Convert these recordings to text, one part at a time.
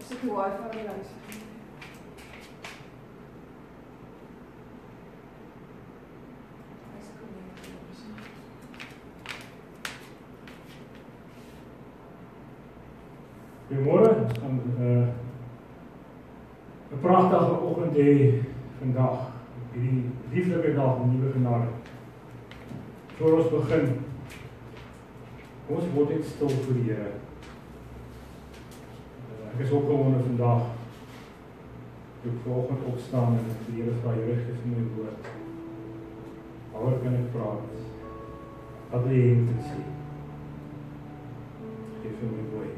Is dit die wifi van die huis? Goeiemôre, ons gaan 'n pragtige oggend hê vandag, hierdie lieflike dag van nuwe genade. Voor ons begin, ons word net stil vir die Here. Ek is opgewonde vandag, toe ek vanoggend opstaan en die Here vra, Here, gee vir my woord. Waaroor kan ek praat? Wat wil jy hê te sê? Gee vir my woord.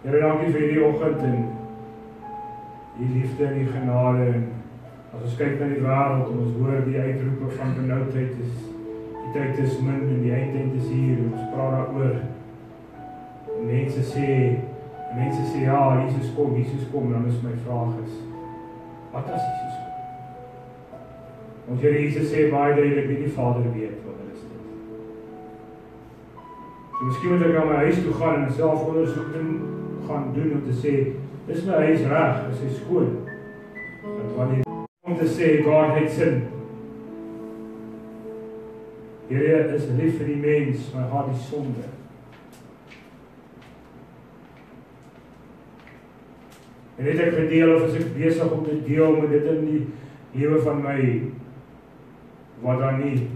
Here, dankie vir hierdie oggend en die liefde en die genade. En as ons kyk na die wêreld en ons hoor die uitroepe van benoudheid is, die tyd is min en die eindtyd is hier. En ons praat daaroor. En mense sê ja, Jesus kom, en dan is my vraag is, wat as Jesus kom? Ons Here Jesus sê baie duidelik, nie die Vader weet wat is dit. So miskien moet ek na my huis toe gaan en self ondersoek gaan doen om te sê, is my huis reg, is hy skoon? Want wanneer om te sê, God het sin. Here is lief vir die mens, maar haat die sonde. En het ek gedeel of is ek besig om te deel met dit in die lewe van my, wat dan nie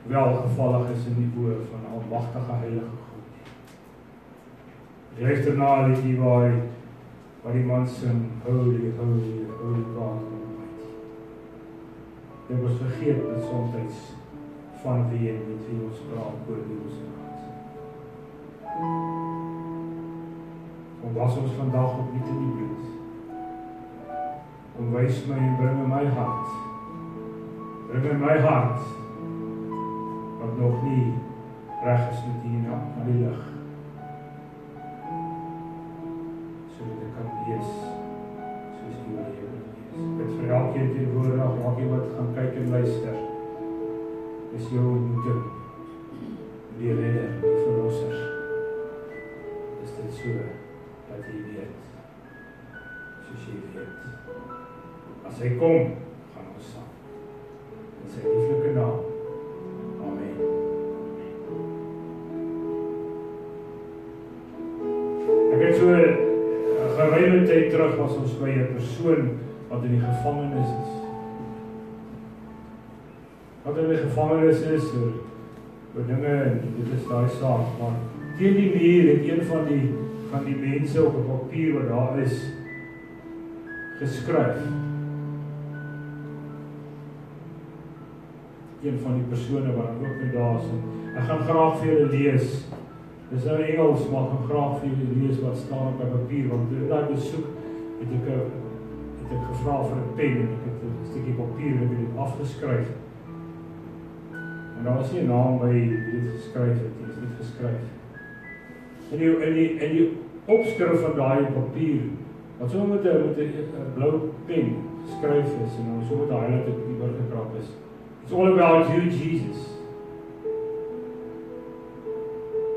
welgevallig is in die oë van almagtige heilige God. Ek luister na die liedjie waar die man sing, Holy, Holy, Holy God Almighty. Dit was vergeet dat soms van wie en met wie ons praat oor die ons praat. Om was ons vandag op nie te die bloed. Om wys my en bring in my hart. Bring in my hart wat nog nie reg is met hier na die lig. Sodat ek kan wees soos die wil hê moet wees. Ek het vir elkeen teenwoordig, elkeen wat gaan kyk en luister. Is jou ontmoeting, die redder, die verlosser. Is dit so, dat jy weet, soos jy weet. As hy kom, gaan ons saam. In sy lieflike naam. Amen. Ek het so 'n geruime tyd terug was ons by 'n persoon wat in die gevangenis is. Wat in die gevangenis is, oor dinge, en dit is daai saak, maar teen die muur het een van die mense op 'n papier wat daar is, geskryf. Een van die persone wat ook met daar is, ek gaan graag vir julle lees. Dis nou in Engels, maar ek gaan graag vir julle lees wat staan op 'n papier, want toe daai besoek het ek gevra vir 'n pen en ek het 'n stukkie papier en ek het dit afgeskryf. En daar was nie 'n naam by wie dit geskryf het, dit is nie geskryf. En die opskrif van daai papier, wat so met 'n blou pen geskryf is, en dan so met 'n highlight op die burger gekrap is. It's all about you, Jesus.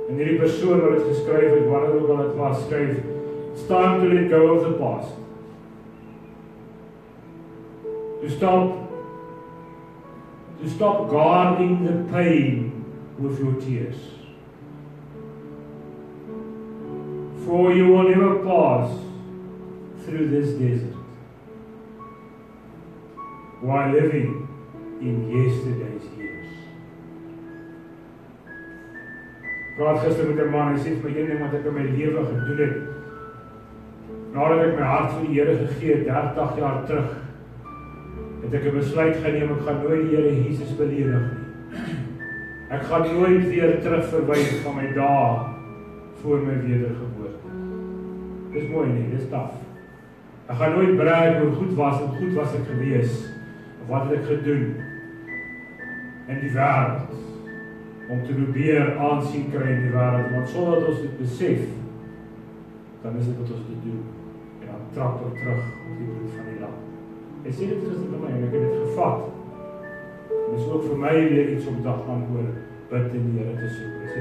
En hierdie persoon wat dit geskryf het, wanneer ook al dit was, skryf, it's time to let go of the past. To stop guarding the pain with your tears. For you will never pass through this desert while living in yesterday's years. Ek praat gister met 'n man, hy sê vir my een ding wat ek in my lewe gedoen het, nadat ek my hart vir die Here gegee het, 30 jaar terug, het ek 'n besluit geneem, ek gaan nooit die Here Jesus beledig nie. Ek gaan nooit weer terug verwys van my dae voor my wedergeboorte. Dis mooi nie, dis taaf. Ek gaan nooit brag hoe goed was ek gewees, of wat het ek gedoen in die wêreld, om te probeer aansien kry in die wêreld, want sodra ons dit besef, dan is dit wat ons dit doen, en dan trap ons terug op die bloed van die lam. Hy sê dit gister vir my, en ek het dit gevat, en dis ook vir my weer iets om te gaan oor bid en die Here te soek. Hy sê,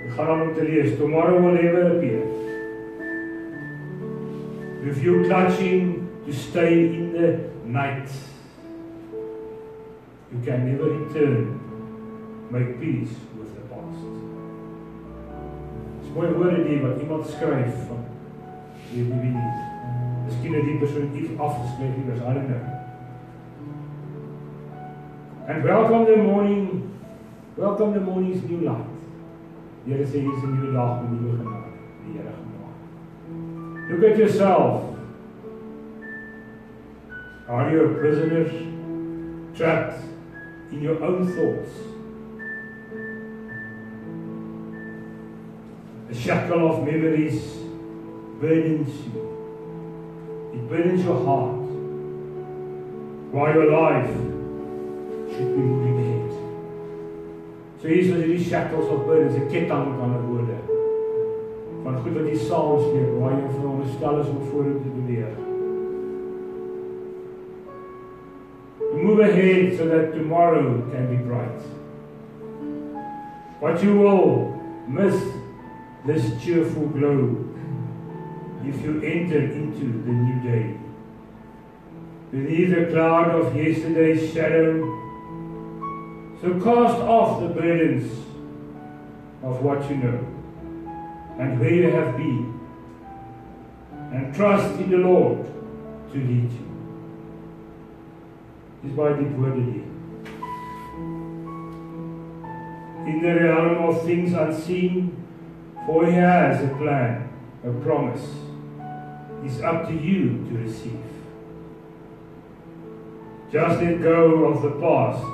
ek gaan dan om te lees, tomorrow will never appear, You feel clutching to stay in the night. You can never return, make peace with the past. Dis mooi woorde die wat iemand skryf van die miskien het die persoon iets afgeskryf nie, I don't know. And welcome the morning's new light. Die Here sê, hier is 'n nuwe dag met nuwe genade, die Here gemaak. Look at yourself. Are you a prisoner, trapped in your own thoughts? A shackle of memories burdens you. It burdens your heart. While your life should be moving ahead. So hier is wat hierdie shackles of burdens, 'n ketting met ander woorde. Van goed wat jy saamsleep, waar jy veronderstel is om vorentoe te beweeg. Move ahead so that tomorrow can be bright. But you will miss this cheerful glow if you enter into the new day. Beneath the cloud of yesterday's shadow, so cast off the burdens of what you know and where you have been, and trust in the Lord to lead you. Dis baie diep woorde hier. In the realm of things unseen, for He has a plan, a promise. It's up to you to receive. Just let go of the past.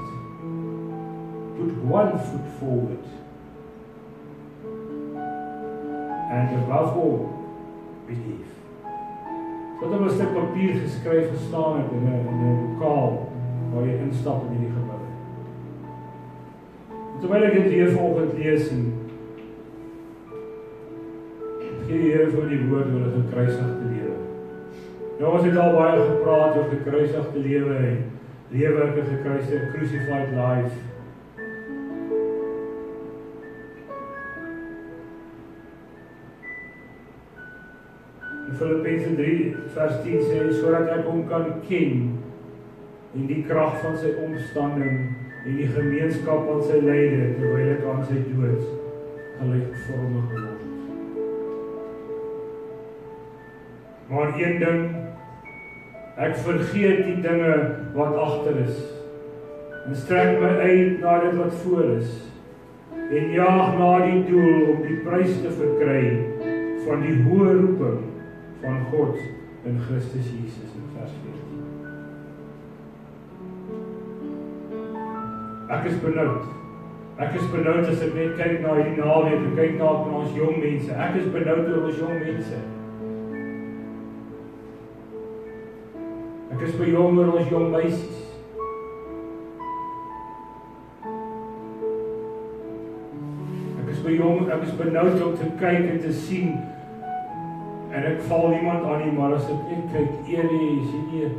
Put one foot forward. And above all, believe. Wat op 'n stuk papier geskryf gestaan het in 'n lokaal waar jy instap in hierdie gebou. Terwyl ek dit weer vanoggend lees en gee die Here vir die woord oor 'n gekruisigde lewe. Nou ons het al baie gepraat oor gekruisigde lewe en lewe 'n gekruisigde crucified life. In Filippense 3 vers 10 sê, sodat ek hom kan ken en die krag van sy opstanding en die gemeenskap van sy lyde terwyl ek aan sy dood gelykvormig word. Maar een ding, ek vergeet die dinge wat agter is en strek my uit na dit wat voor is en jaag na die doel om die prys te verkry van die hoë roeping van God in Christus Jesus in vers 14. Ek is benoud. Ek is benoud as ek net kyk na hierdie naweek, en kyk na ons jong mense. Ek is benoud oor ons jong mense. Ek is bekommerd oor ons jong meisies. Ek is benoud om te kyk en te sien. En ek val niemand aan nie, maar as ek net kyk, jy sien nie,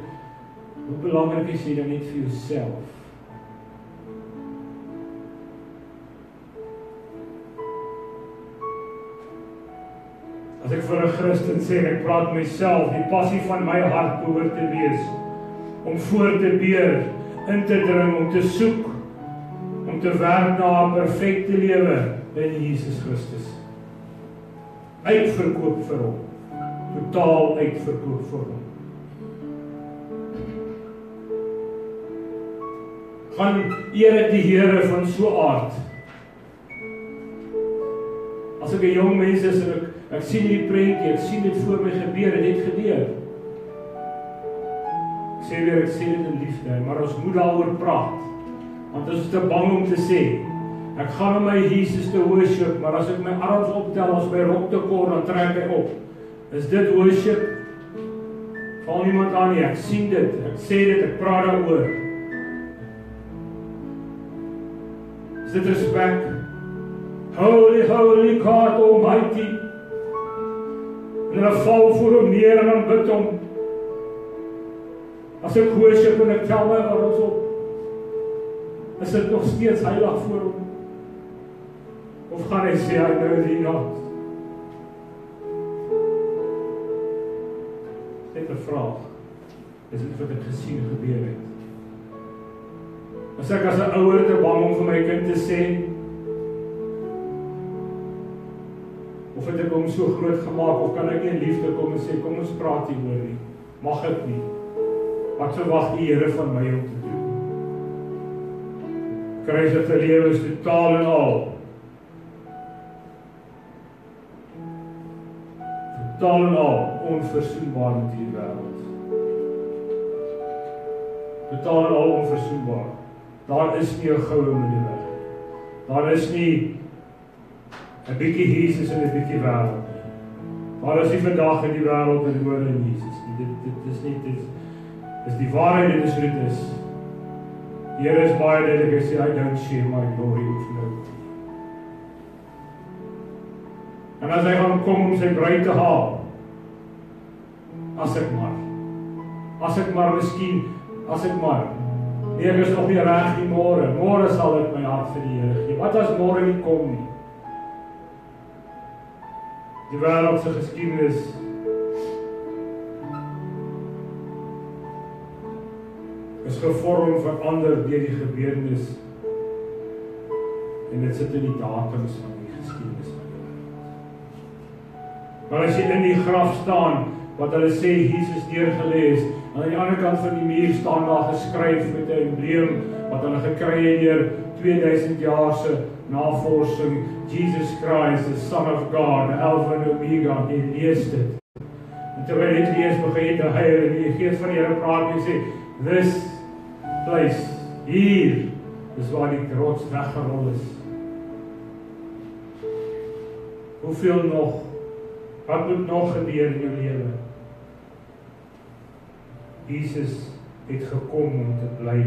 hoe belangrik is jy dan net vir jouself? As ek vir 'n Christen sê, en ek praat myself, die passie van my hart behoort te wees, om voor te beer, in te dring, om te soek, om te werk na 'n perfekte lewe in Jesus Christus. Uitverkoop vir hom. Totaal uitverkoop vir hom. Gaan eer ek die Here van so aard. As ek 'n jong mens is en ek sien die prentjie, ek sien dit voor my gebeur, dit het gebeur. Ek sê dit in liefde, maar ons moet daaroor praat. Want ons is te bang om te sê, ek gaan om my Jesus te worship, maar as ek my arms optel, as my rok te kort, dan trek hy op. Is dit worship? Val niemand aan nie, ek sien dit, ek sê dit, ek praat daaroor. Is dit respect? Holy, holy God Almighty. En hulle val voor hom neer en dan bid hom. As ek worship en ek tel my arms op, is dit nog steeds heilig voor hom? Of gaan hy sê, I know thee not? vraag. Dis iets wat ek gesien gebeur het. As ek as 'n ouer te bang om vir my kind te sê, of het ek hom so groot gemaak, of kan ek nie in liefde kom en sê, kom ons praat hieroor nie, mag ek nie. Wat verwag die Here van my om te doen? Gekruisigde lewe is totaal en al onverzoenbaar met hierdie wêreld. Totaal en al onverzoenbaar. Daar is nie 'n goue middelweg. Daar is nie 'n bietjie Jesus en 'n bietjie wêreld nie. Daar is nie vandag in die wêreld en môre in Jesus nie. Dit is nie, dit is die waarheid en dit is hoe dit is. Die Here is baie duidelik, hy sê, I don't share my glory with nobody. En as hy gaan kom om sy bruid te haal, as ek maar, nee, ek is nog nie reg nie, môre sal ek my hart vir die Here gee. Wat as môre nie kom nie? Die wêreld se geskiedenis is gevorm, verander deur die gebeurtenis, en dit sit in die datums van die geskiedenis van die wêreld. Maar as jy in die graf staan, wat hulle sê Jesus neergelê is, aan die ander kant van die muur staan daar geskryf met 'n embleem wat hulle gekry het deur 2000 jaar se navorsing, Jesus Christ, the Son of God, the Alpha and Omega, jy lees dit. En terwyl jy lees, begin jy te huil en die Gees van die Here praat en sê, this place, hier, is waar die rots weggerol is. Hoeveel nog? Wat moet nog gebeur in jou lewe? Jesus het gekom om te bly.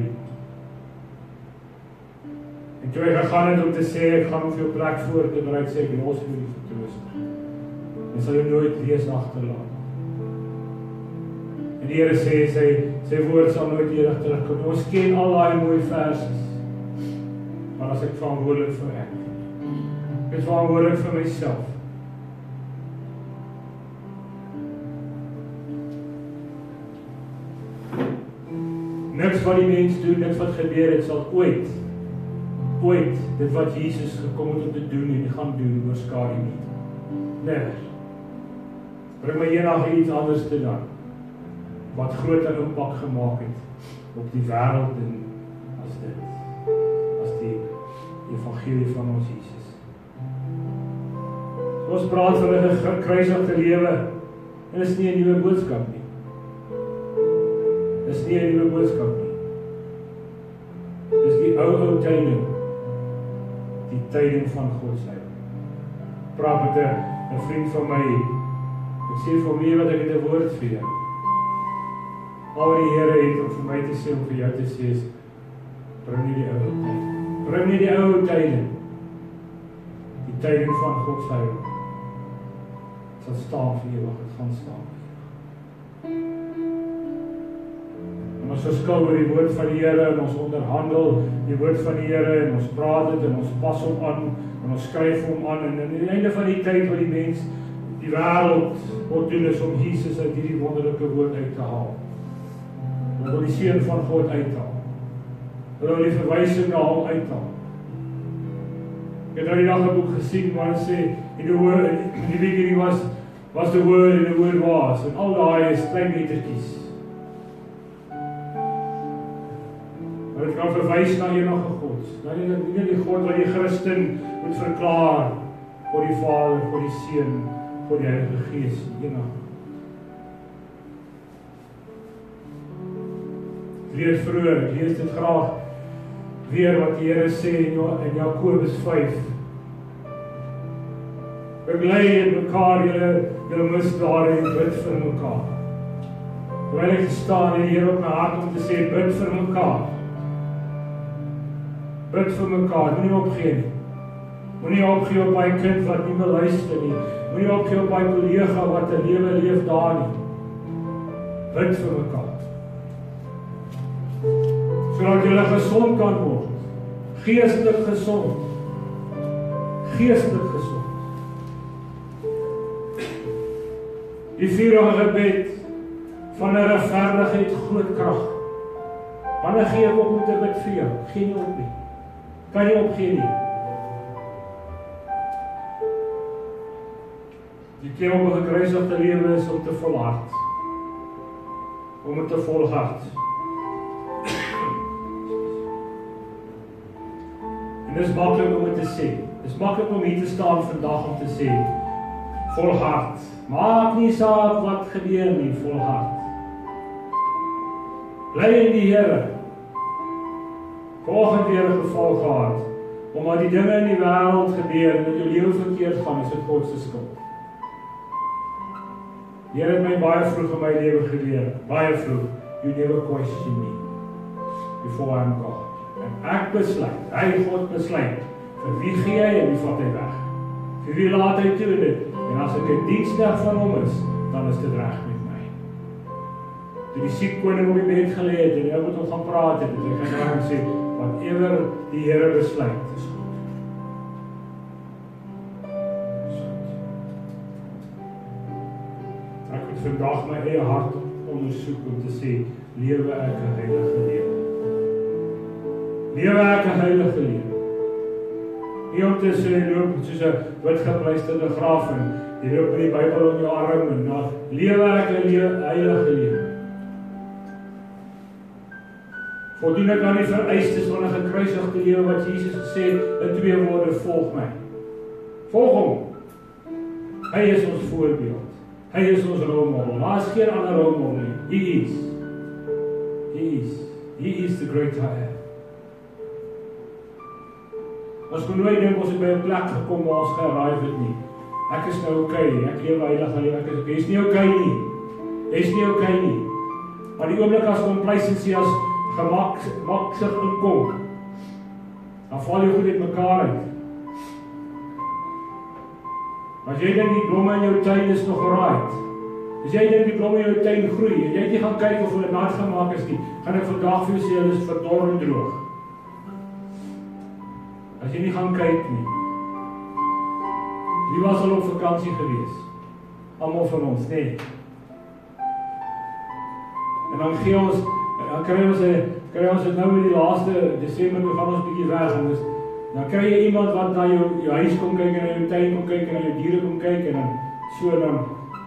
En toe hy gegaan het om te sê, ek gaan hoeveel plek voor te bereid, sê ek, en ons moet die vertroos. En sal jou nooit wees agterlaat. En die Here sê, sy woord sal nooit eendag terugkom. Ons ken al daai mooi versies. Maar as ek verantwoordelik vir ek is verantwoordelik vir myself. Niks wat die mens doen, niks wat gebeur het, sal ooit, dit wat Jesus gekom het om te doen en gaan doen, oorskadu nie. Never. Bring my eendag iets anders te dan, wat groter impak gemaak het op die wêreld en as die evangelie van ons Jesus. So ons praat van 'n gekruisigde lewe, en dit is nie 'n nuwe boodskap nie. Dis nie 'n nuwe boodskap nie. Dis die ou tyding. Die tyding van God se lewe. Praat met 'n vriend van my. Ek sê vir my wat ek het 'n woord vir jou. Al wat die Here het om vir my te sê, om vir jou te sê is, bring nie die ou tyding. Bring nie die ou tyding. Die tyding van God se lewe. Dit sal staan vir ewig, dit gaan staan. Ons verskil oor die woord van die Here en ons onderhandel die woord van die Here en ons praat dit en ons pas hom aan en ons skryf hom aan en aan die einde van die tyd wat die mens die wêreld wil doen is om Jesus uit hierdie wonderlike woord uit te haal. Hulle wil die seun van God uithaal. Hulle wil die verwysing na hom uithaal. Ek het nou die dag 'n boek gesien waar hulle sê in die beginning was the word and the word was en al daai is klein lettertjies. Maar dit kan verwys na enige God. Nie die God wat die Christen moet verklaar vir die Vader, vir die Seun, vir die Heilige Gees, enige. Ek lees vroeër, ek lees dit graag weer wat die Here sê in Jakobus 5. Beglei in mekaar julle misdade en bid vir mekaar. Terwyl ek staan en die Here op my hart om te sê, bid vir mekaar. Bid vir mekaar, moenie opgee nie. Moenie opgee op daai kind wat nie beluister nie. Moenie opgee op daai kollega wat 'n lewe leef daar nie. Bid vir mekaar. Sodat jy gesond kan word. Geestelik gesond. Geestelik gesond. Die vurige gebed van 'n regverdigheid groot krag. Wanneer gee ek op om te bid vir jou? Gee nie op nie. Kan nie opgee nie. Die klem op 'n gekruisigde lewe is om te volhard. Om het te volhard. En dit is maklik om dit te sê. Dit is maklik om hier te staan vandag om te sê, volhard. Maak nie saak wat gebeur nie, volhard. Bly in die Here. Vanoggend weer 'n geval gehad, omdat die dinge in die wêreld gebeur en dat jou lewe verkeerd gaan, is dit God se skuld. Die Here het my baie vroeg in my lewe geleer, baie vroeg, you never question me before I'm God. En ek besluit, hy God besluit, vir wie gee hy en wie vat hy weg? Vir wie laat hy toe dit? En as ek 'n diensdag van hom is, dan is dit reg met my. Toe die siek koning op die bed gelê het en hy moet hom gaan praat het, en hy gaan sê, whatever die Here besluit, is goed. Ek moet vandag my eie hart ondersoek om te sê, lewe ek 'n heilige lewe. Lewe ek 'n heilige lewe. Nie om te sê, jy loop soos 'n witgepleisterde graf en jy loop met die Bybel in jou arm en dan lewe ek 'n heilige lewe. Voldoen ek aan die vereistes van 'n gekruisigde lewe wat Jesus gesê het in 2 woorde, volg my. Volg hom. Hy is ons voorbeeld. Hy is ons rolmodel. Daar is geen ander rolmodel nie. He is the great I am. Ons kon nooit dink ons het by 'n plek gekom waar ons gearrive het nie. Ek is nou okay, ek lewe heilig lewe, ek is okay. Jy's nie okay nie. Jy's nie okay nie. Maar die oomblik as complacency as gemak sig inkom, dan val jy goed uit mekaar uit. As jy dink die blomme in jou tuin is nog right, as jy dink die blomme in jou tuin groei, en jy het nie gaan kyk of hulle nat gemaak is nie, gaan ek vandag vir jou sê, hulle is verdor en droog. As jy nie gaan kyk nie. Wie was al op vakansie gewees? Almal van ons, nee. En dan gee ons, dan kry ons het nou met die laaste Desember, toe gaan ons bietjie weg, en dan kry jy iemand wat na jou huis kom kyk, en na jou tuin kom kyk, en na jou diere kom kyk, en dan so,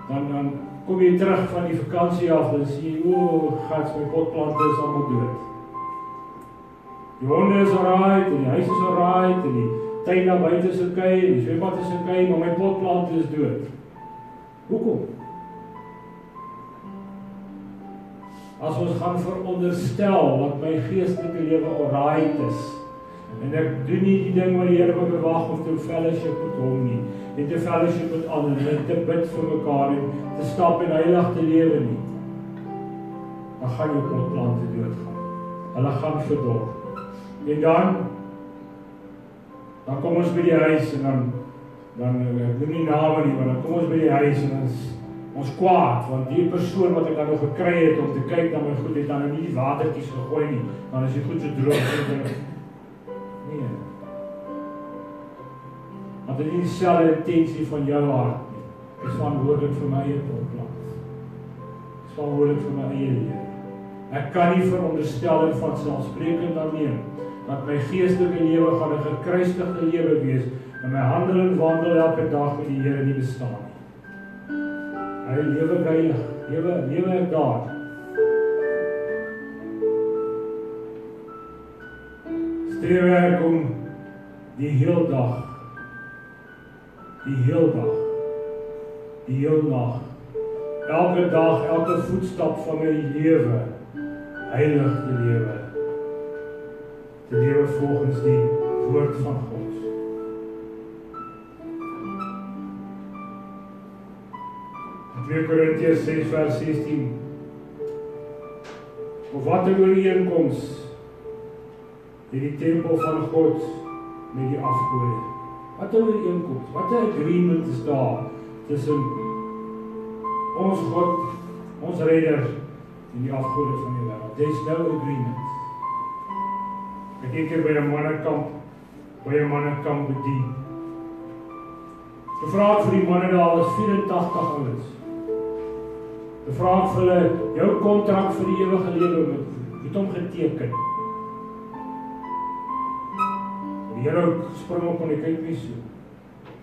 dan kom jy terug van die vakansie af, dan sê jy, gats, my potplante is allemaal dood. Die honde is alright, en die huis is alright, en die tuin na buiten is okay, en die zwembad is okay, maar my potplante is dood. Hoekom? As ons gaan veronderstel dat my geestelike lewe alright is, en ek doen nie die ding wat die Here my bewag om te fellowship met hom nie, en te fellowship met ander, en te bid vir mekaar, en te stap en heilig te lewe nie, dan gaan jou potplante doodgaan. Hulle gaan verdor. En dan kom ons by die huis, en dan ek noem nie name nie, maar dan kom ons by die huis, en dan is ons kwaad, want die persoon wat ek dan nog gekry het, om te kyk na my goed, het dan nie die watertjies gegooi nie, dan is die goed so droog, nee. Want dit is nie dieselfde intensie van jou hart nie. Dit is verantwoordelik vir my eie potplant. Dit is verantwoordelik vir my eie lewe. Ek kan nie veronderstel en van selfsprekend aanneem dat my geestelike lewe gaan 'n gekruisigde lewe wees en my handel en wandel elke dag met die Here nie bestaan nie. Hy lewe heilig, lewe ek daar. Streef ek om die heel dag, die heel nag, elke dag, elke voetstap van my lewe, heilig te lewe volgens die woord van God. In 2 Korintiërs 6 vers 16, of wat 'n ooreenkoms in die tempel van God met die afgode. Wat 'n ooreenkoms, wat 'n agreement is daar tussen ons God, ons Redder en die afgode van die wêreld. There's no agreement. Ek het hier by 'n mannekamp bedien. Gevra vir die manne daar was 84 ouens. Dan vra ek vir hulle, jou kontrak vir die ewige lewe, het hom geteken. Die Here spring op en hy kyk nie so.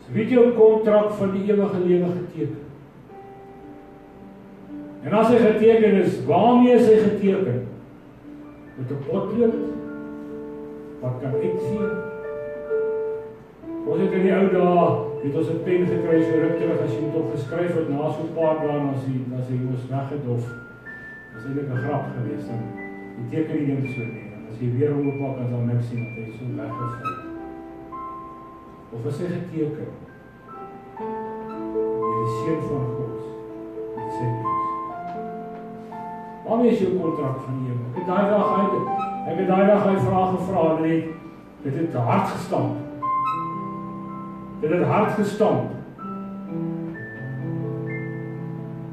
So weet jou kontrak van die ewige lewe geteken. En as hy geteken is, waarmee is hy geteken? Met 'n potlood, wat kan uitvee? Ons het in die ou dae, het ons 'n pen gekry, so ruk terug, as jy het op geskryf het, na so'n paar dae, as hy ons weggedof, was eintlik 'n grap geweest, dan die teken die ding so nie, en as jy weer ooppak, kan dan niks sien, dat hy so weggeval. Of is hy geteken? Die seun van God, met sy mens. Waarmee is jou kontrak van die ewig? Ek het daai dag hy vraag gevra, en dit het hard gestamp. Dit het hard gestamp.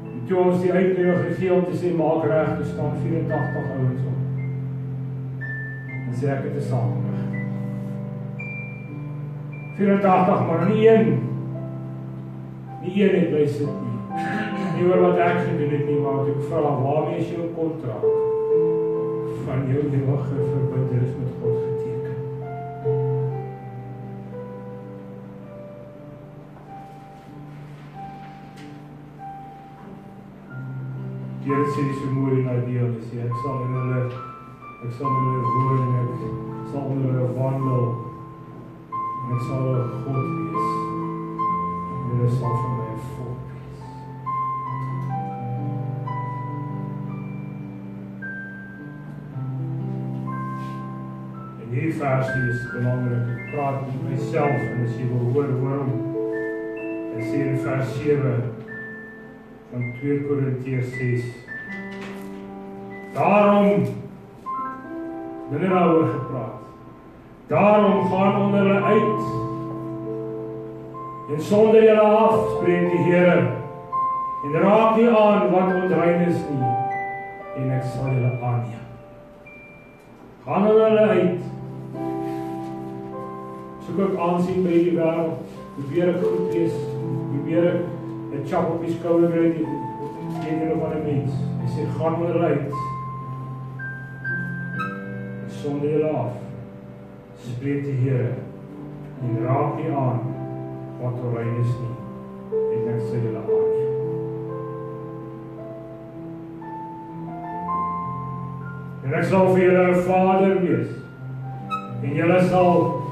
En toe ons die uitnodiging gegee om te sê, maak reg, te staan 84 ouens op. En sê ek het 'n saamweg. 84, maar nie een het bly sit nie. Nie oor wat ek gedoen het nie, maar ek vra, waarmee is jou kontrak van jou ewige verbintenis met God geteken? Die Here sê so mooi in die deel, hy sê, ek sal in hulle woon en ek sal in hulle wandel en ek sal hulle God wees en hulle sal van my volk wees. En hierdie versie is belangrik, ek praat met myself en as jy wil hoor hom, hy sê in vers 7 van 2 Korintiërs 6. Daarom, binne daaroor gepraat, daarom gaan onder hulle uit, en sonder julle af, spreek die Here, en raak nie aan wat onrein is nie, en ek sal julle aanneem. Gaan onder hulle uit, soek ek aansien by die wêreld, probeer ek goed wees, probeer ek 'n chap op die skouer kry, die van 'n mens. Hy sê, gaan onder hulle uit, en sonder julle af, spreek die Here, en raak nie aan wat onrein is nie, en ek sal julle aanneem. En ek sal vir julle 'n Vader wees, en julle sal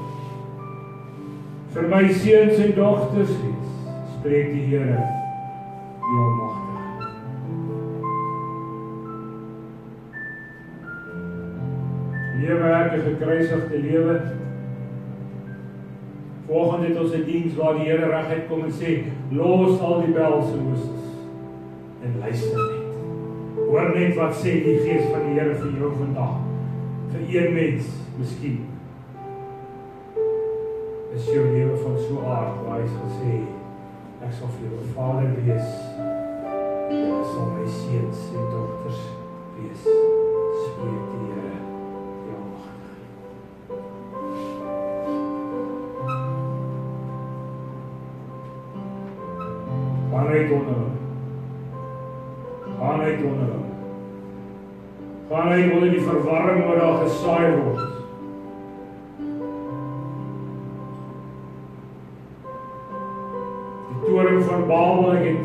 vir my seuns en dogters wees, spreek die Here, die Almagtige. Lewe, gekruisigde lewe. Volgende het ons 'n diens waar die Here reguit kom en sê, los al die belse Moses en luister net. Hoor net wat sê die Gees van die Here vir jou vandag. Vir een mens, miskien. Is jou lewe van so aard, waar hy gesê, ek sal vir jou 'n Vader wees, jy sal my seuns en dogters wees, spreek die Here, die Almagtige. Gaan uit onder hulle. Gaan uit onder hulle. Gaan uit onder die verwarring wat daar gesaai word. Toring van Babel, ek het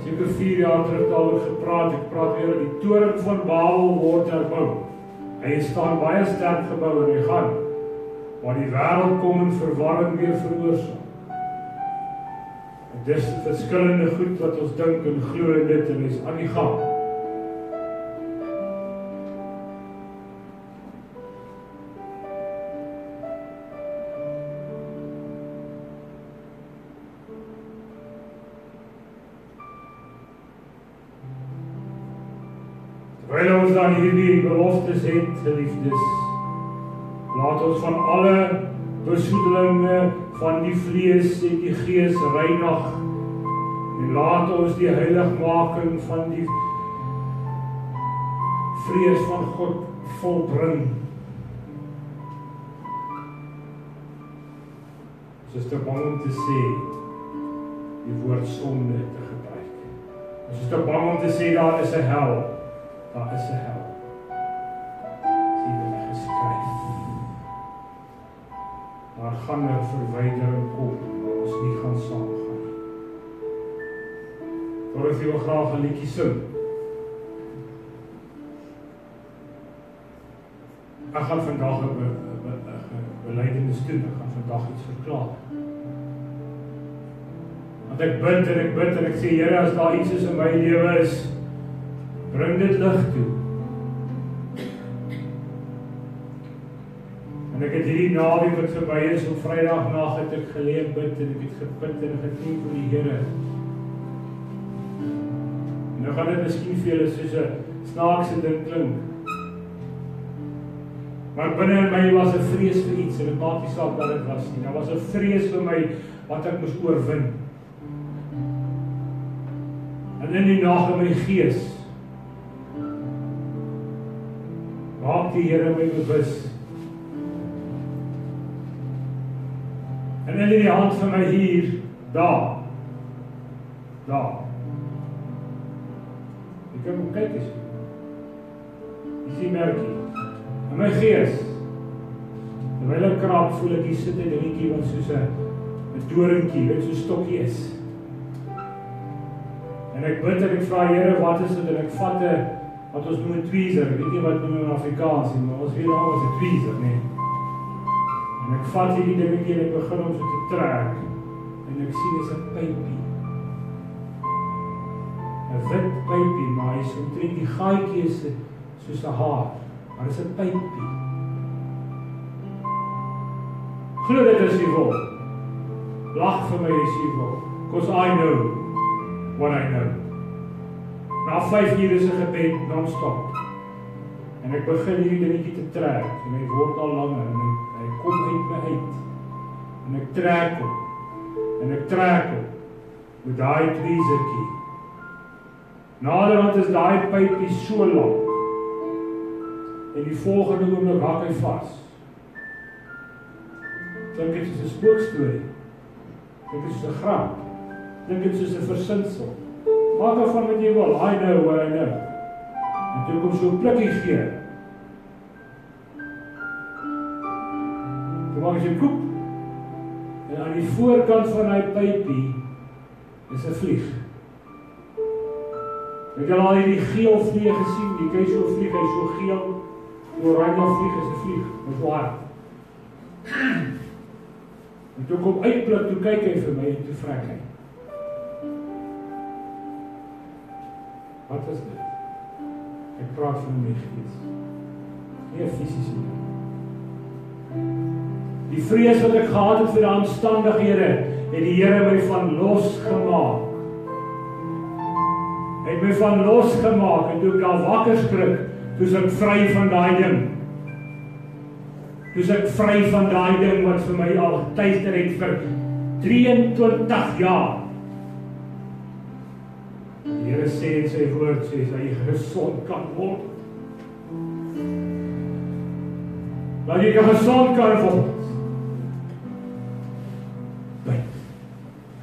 seker 4 jaar terug daaroor gepraat, ek praat weer oor die toring van Babel word herbou. Hy staan baie sterk gebou en hy gaan, waar die wêreld kom en verwarring weer veroorsaak. En dis verskillende goed wat ons dink en glo in dit en is aan die gang. Terwyl ons dan hierdie beloftes het, geliefdes, laat ons van alle besoedelinge van die vlees en die gees reinig en laat ons die heiligmaking van die vrees van God volbring. Ons is te bang om te sê die woord sonde te gebruik. Ons is te bang om te sê, daar is 'n hel. Daar is 'n hel. Sien wat hy geskryf. Daar gaan 'n verwydering kom, maar ons nie gaan saamgaan nie. Voordat jy wil graag 'n liedjie sing. Ek gaan vandag 'n belydenis doen, ek gaan vandag iets verklaar. Want ek bid en ek sê, Here, as daar iets is in my lewe is, bring dit lig toe. En ek het hierdie naweek wat verby is, op Vrydagnag het ek gelê en bid en ek het gebid en gedien vir die Here. En nou gaan dit miskien vir julle soos 'n snaakse ding klink. Maar binne in my was 'n vrees vir iets en dit maak nie saak wat dit was nie. Daar was 'n vrees vir my wat ek moes oorwin. En in die nag in my gees maak die Here my bewus. En in die hand van my hier, daar. Ek kan kyk eens. Jy sien merkie. In my gees, terwyl ek kraap, voel ek hier sit 'n dingetjie wat soos 'n doringkie, wat soos 'n stokkie is. En ek bid en ek vra, Here, wat is dit? En ek vat 'n, wat ons noem 'n tweezer, ek weet nie wat noem in Afrikaans nie, maar ons weet al was 'n tweezer, nee. En ek vat hierdie dingetjie en ek begin om so te trek. En ek sien dis 'n pypie. 'n Wit pypie, maar hy is omtrent die gaatjie is soos 'n haar. Maar dis 'n pypie. Glo dit as jy wil. Lag vir my as jy wil. Because I know what I know. Na 5 ure is 'n gebed non-stop. En ek begin hierdie dingetjie te trek. En hy word al langer. En hy kom uit my uit. En ek trek hom. En ek trek hom. Met daai tweezertjie. Naderhand is daai pypie so lank. En die volgende oomblik hak hy vas. Dink dit is 'n spookstorie. Dink dit is 'n grap. Dink dit is 'n versinsel. Maak daarvan wat jy wil. I know what I know. En toe kom so 'n plikkie gee. Toe maak jy koep. En aan die voorkant van hy pypie is 'n vlieg. Het jy al hierdie geel vlieg gesien? Die kyk so vlieg, hy so geel. Oranje vlieg is 'n vlieg, met so hard. En toe kom uitblik, toe kyk hy vir my en toe vrek hy. Wat is dit? Ek praat van my gees. Nie 'n fisiese ding. Die vrees wat ek gehad het vir die omstandighede, het die Here my van losgemaak. Hy het my van losgemaak en toe ek daar wakker skrik, toe is ek vry van daai ding. Toe is ek vry van daai ding wat vir my al getuister het vir 23 jaar. Die Here sê in sy woord, sê dat jy gesond kan word. Dat jy gesond kan word. Dat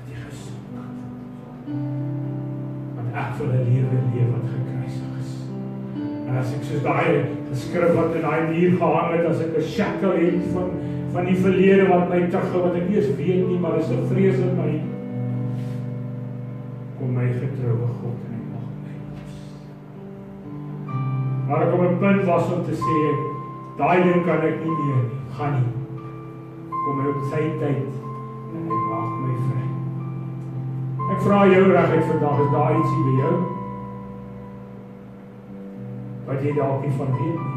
jy gesond kan word. Want ek wil 'n lewe wat gekruisig is. En as ek soos daai geskrif wat in daai muur gehang het, as ek 'n shackle het van die verlede wat my terughou, wat ek nie eens weet nie, maar is 'n vrees in my, kom my getroue God en hy mag my los. Maar ek op 'n punt was om te sê, daai ding kan ek nie meer nie, gaan nie. Kom hy op sy tyd en hy maak my vry. Ek vra jou reguit vandag, is daar ietsie by jou wat jy dalk nie van weet nie?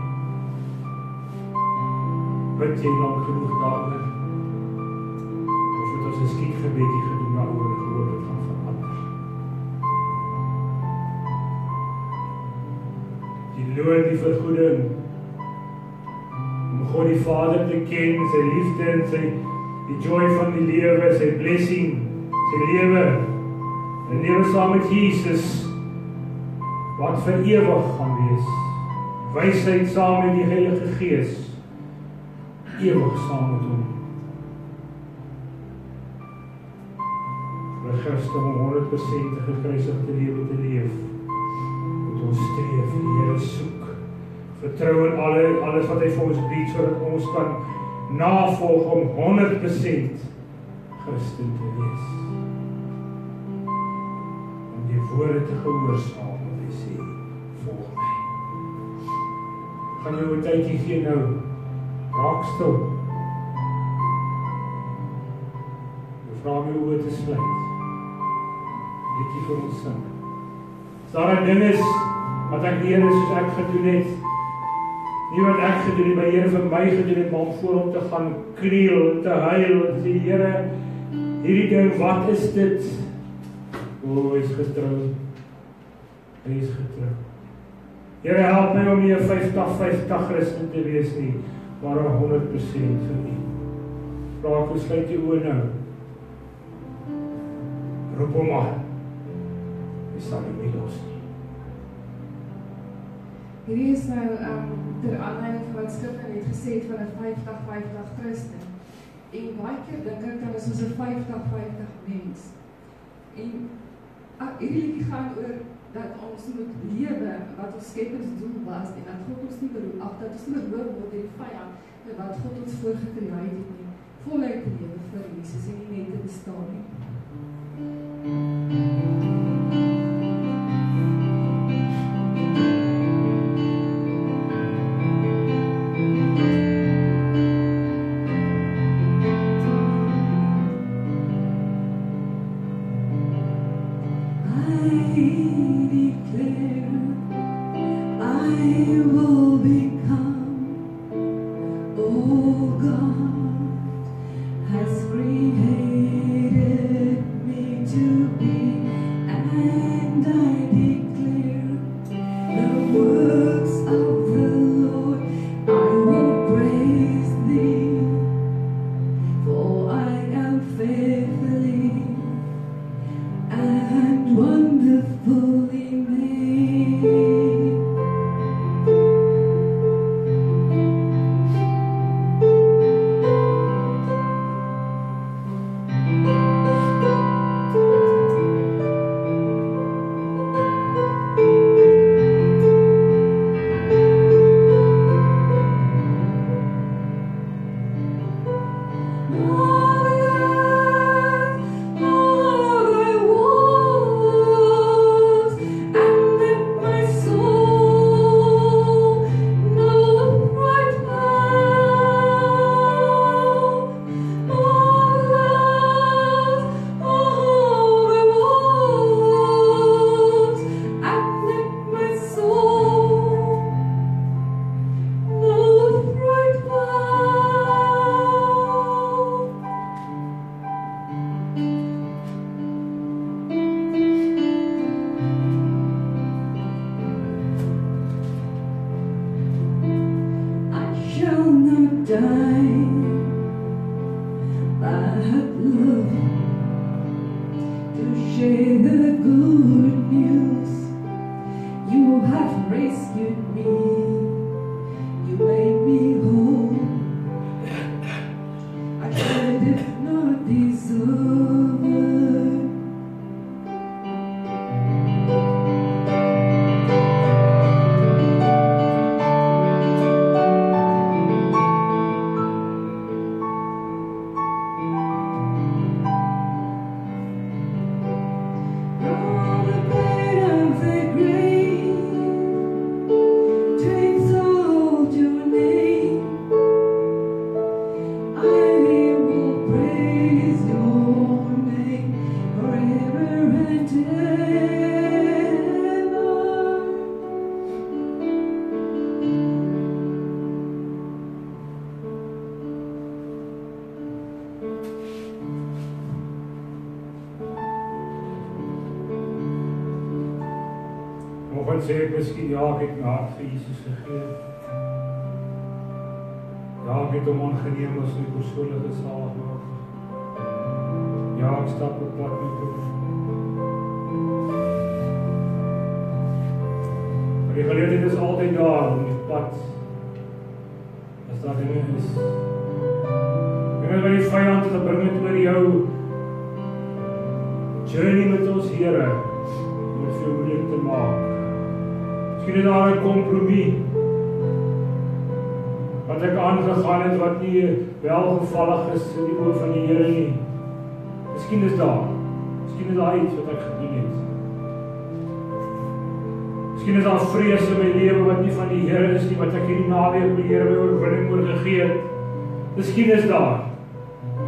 Bid jy lank genoeg daaroor? Of het ons 'n skietgebedjie gedoen daaroor en gehoor dit gaan verander? Die loon, die vergoeding om God die Vader te ken, sy liefde en die joy van die lewe, sy blessing, sy lewe, 'n lewe saam met Jesus wat vir ewig gaan wees. Wysheid saam met die Heilige Gees, ewig saam met hom. Christen om 100% gekruisigde lewe te leef. Moet ons streef, die Here soek. Vertrou in alles wat hy vir ons bied, sodat ons kan navolg om 100% Christen te wees. Om die woorde te gehoorsaam wat hy sê, volg my. Gaan jou 'n tydjie gee nou, raak stil. Jy vra my oor te sluit. Liedjie vir ons sing. As daar 'n ding is wat ek leer is soos ek gedoen het, nie wat ek gedoen het, maar Here vir my gedoen het, maar om voor hom te gaan kniel en te huil en sê, Here, hierdie ding, wat is dit? Hy is getrou. Hy is getrou. Here, help my om nie 'n 50-50 Christen te wees nie, maar 100% vir U. Vra ek, sluit jou oë nou. Roep hom aan. Hy sal nie los nie. Hierdie is nou ter aanleiding van wat Skip het gesê van 'n 50-50 Christen. En baie keer dink ek dan is ons 'n 50-50 mens. En hierdie liedjie gaan oor dat ons moet lewe wat ons skepingsdoel was en dat God ons nie dat ons nie beroof word deur die vyand en wat God ons voorgekry het nie. Voluit te lewe vir Jesus en nie net te bestaan nie. Sê ek miskien, ja, ek het my hart vir Jesus gegee. Ja, ek het hom aangeneem as my persoonlike saligmaker. Ja, ek stap op pad met hom. Maar die geleentheid is altyd daar om die pad, as daar dinge is. En wat die vyand gebring het oor jou journey met ons Here om dit vir jou moeilik te maak. Miskien is daar 'n kompromie wat ek aangegaan het wat nie welgevallig is in die oë van die Here nie. Miskien is daar iets wat ek gedoen het. Miskien is daar vrees in my lewe wat nie van die Here is nie, wat ek hierdie naweek by die Here my oorwinning oorgegee het. Miskien is daar,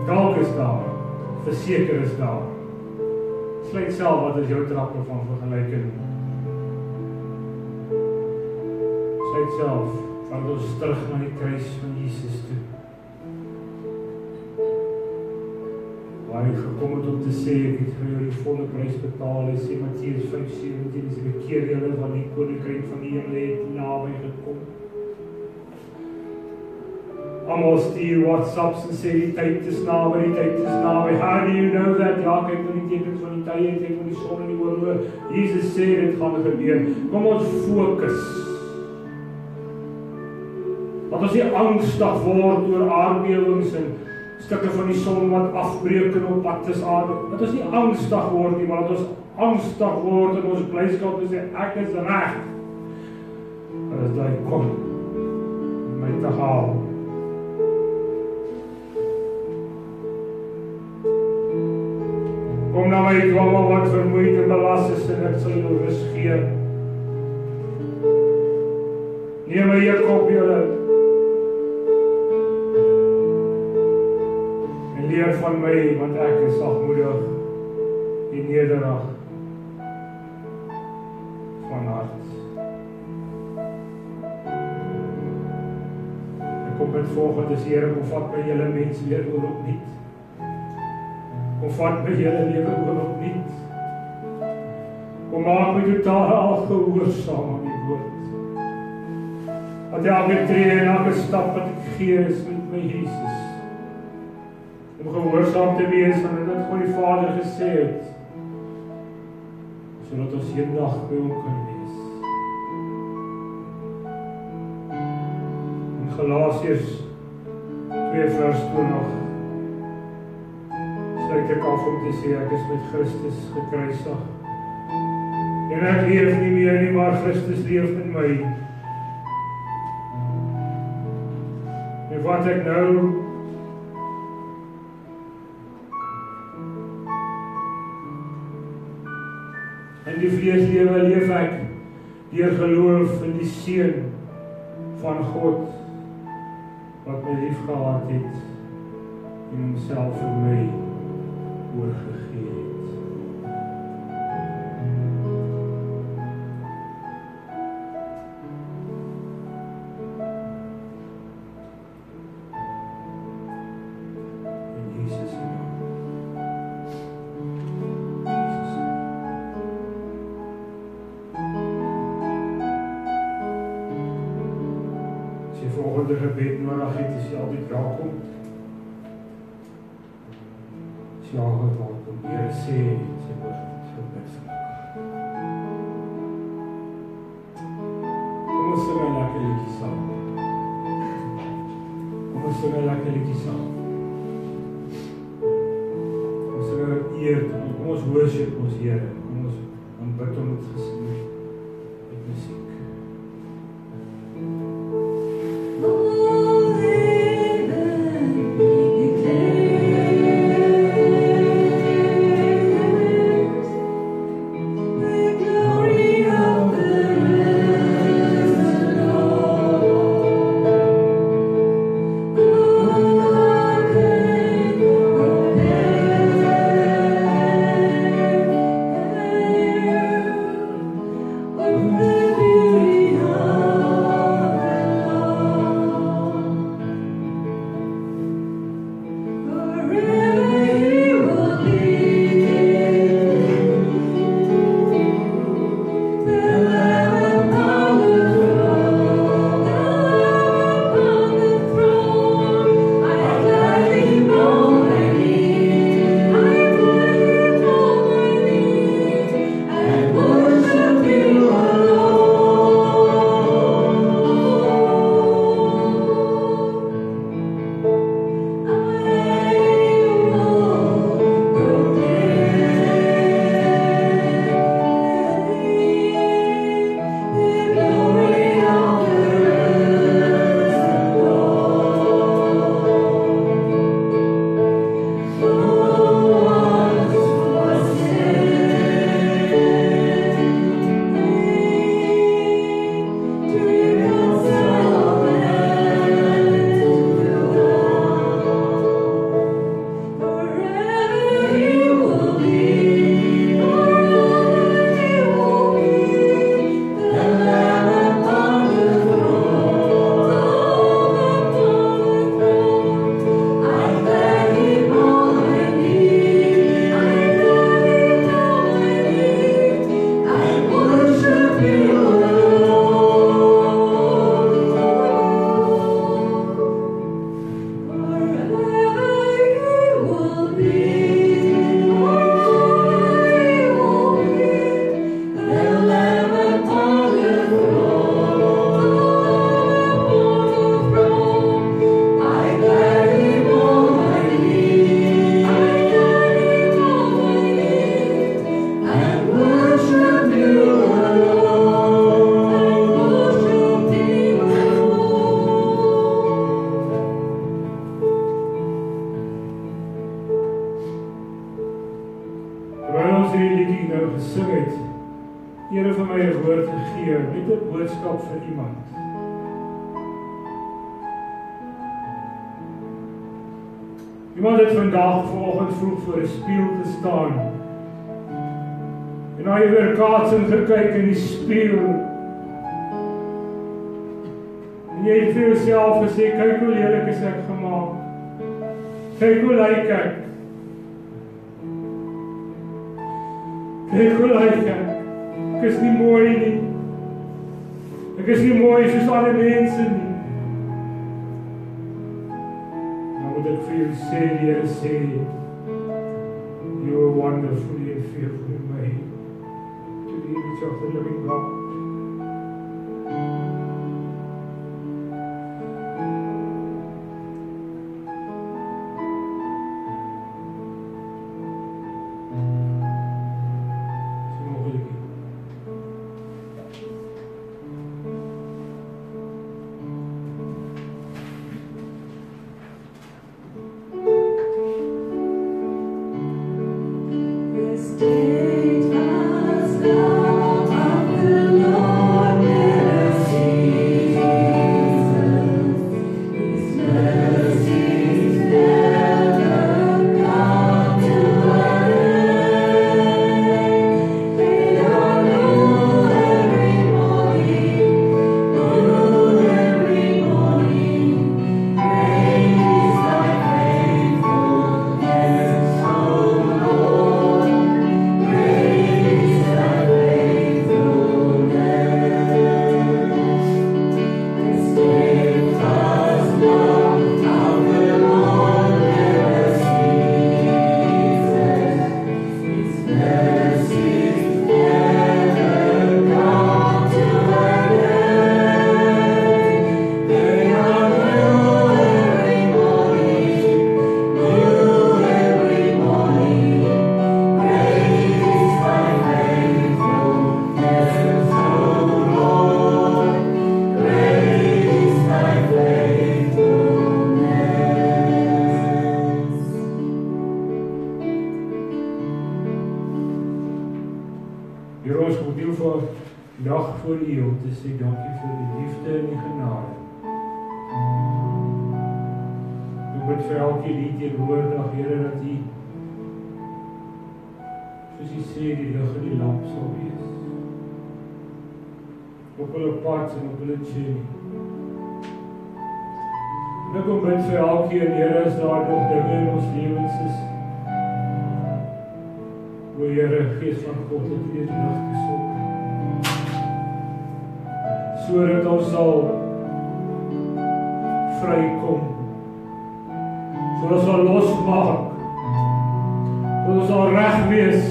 dalk is daar, verseker is daar. Sluit self wat is jou trappe van vergelyking. Sluit self, vat ons terug na die kruis van Jesus toe. Waar hy gekom het om te sê, ek het vir jou die volle prys betaal, hy sê Mattheus 5:17, is die bekeer julle van die koninkryk van die Here het naby gekom. Almal stuur WhatsApps en sê die tyd is naby, die tyd is naby. How do you know that? Ja, kyk na die tekens van die tye, kyk na die son en die oorloë. Jesus sê dit gaan gebeur. Kom ons fokus. Dat ons nie angstig word oor aardbewings en stukke van die son wat afbreek en op pad is aarde. Dat ons nie angstig word nie, maar dat ons angstig word en ons blyskap en sê ek is reg. Dat is daai kom my te haal. Kom na my toe almal wat vermoeid en belas is en ek sal jou rus gee. Neem my juk op julle. En leer van my, want ek is sagmoedig en nederig van hart. Ek kom met volgende is Here, kom vat my julle mens weer oor opnuut. Kom vat my hele lewe oor opnuut. Kom maak my totaal gehoorsaam aan die woord. Dat elke tree en elke stap wat ek gee is met my Jesus. Om gehoorsaam te wees aan dit wat die Vader gesê het. Sodat ons eendag by hom kan wees. In Galasiërs 2:20 sluit ek af om te sê ek is met Christus gekruisig. En ek leef nie meer nie, maar Christus leef in my. En wat ek nou in die vleeslewe leef ek deur geloof in die Seun van God wat my lief gehad het en homself vir my oorgegee het. In Jesus se naam. As jy volgende gebed nodig het, is jy altyd welkom. Ja, God welkom. Here sê woord so bid. Kom ons sing 'n lekker liedjie saam. Kom ons sing 'n lekker liedjie saam. Kom ons sing 'n eer, kom ons worship ons Here. Kom ons aanbid hom met gesing met musiek. Oh, gesing het, Here vir my 'n woord gegee, net 'n boodskap vir iemand. Iemand het vandag vanoggend vroeg voor 'n spieël te staan. En hy het weer kaats en gekyk in die spieël. En jy het vir jouself gesê, kyk hoe lelik is ek gemaak. Kyk hoe lyk ek. Kyk hoe lyk ek. Ek is nie mooi nie. Ek is nie mooi soos ander mense nie. Nou moet ek vir jou sê, die Here sê, you are wonderfully and fearfully made to the image of the living God. En ek kom bid vir elkeen, Here, as daar nog dinge in ons lewens is, o Here, Gees van God, dat U dit lig gesop, sodat ons sal vrykom, sodat ons sal losmaak, sodat ons sal reg wees,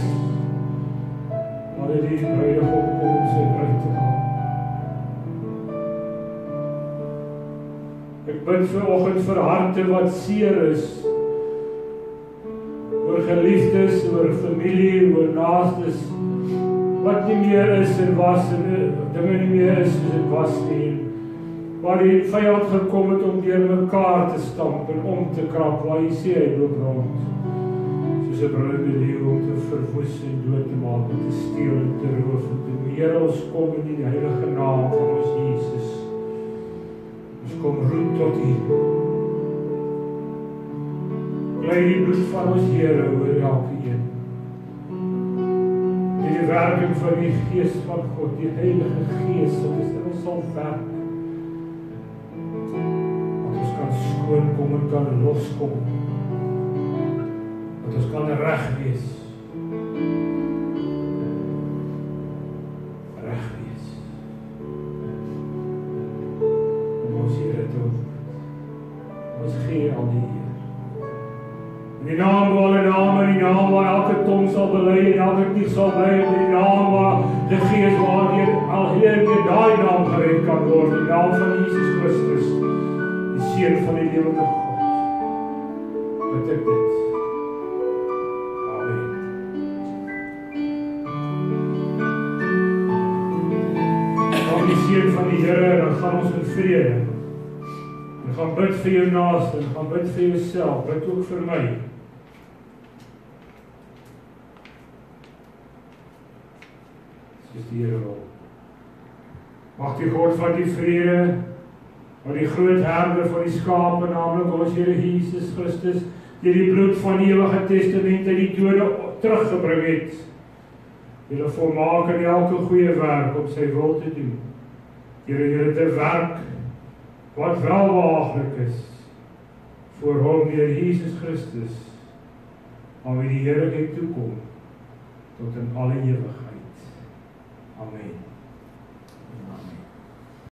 wanneer die bruidegom kom om sy bruid te haal. Ek bid vanoggend vir harte wat seer is, oor geliefdes, oor familie, oor naastes, wat nie meer is en was, en dinge nie meer is soos dit was nie, waar die vyand gekom het om deur mekaar te stamp en om te krap, waar hy sê hy loop rond, soos 'n brullende leeu om te verwoes en dood te maak, en te steel en te roof en te Here, ons kom in die heilige naam van ons Jesus. Ons kom roep tot U. Lei die bloed van ons Here oor elke een. Die werking van die Gees van God, die Heilige Gees, wat is in ons sal werk. Dat ons kan skoon kom en kan loskom. Dat ons kan reg wees. Reg wees. Ons Here toe. Ons gee al die eer. In die naam waar alle name, in die naam waar elke tong sal bely en elke knie sal buig, in die naam waar die Gees waardeur al hier daai naam gered kan word, in die naam van Jesus Christus, die Seun van die lewende God. Bid ek dit. Amen. Kom die Seun van die Here, en dan gaan ons in vrede. En gaan bid vir jou naaste, en gaan bid vir jouself, bid ook vir my. soos die Here wil. Mag die God van die vrede, wat die groot herder van die skape, naamlik ons Here Jesus Christus, deur die bloed van die ewige testament uit die dode teruggebring het, julle volmaak in elke goeie werk om sy wil te doen, deur julle te werk wat welbehaaglik is voor hom deur Jesus Christus, aan wie die heerlikheid toekom tot in alle ewigheid. Amen.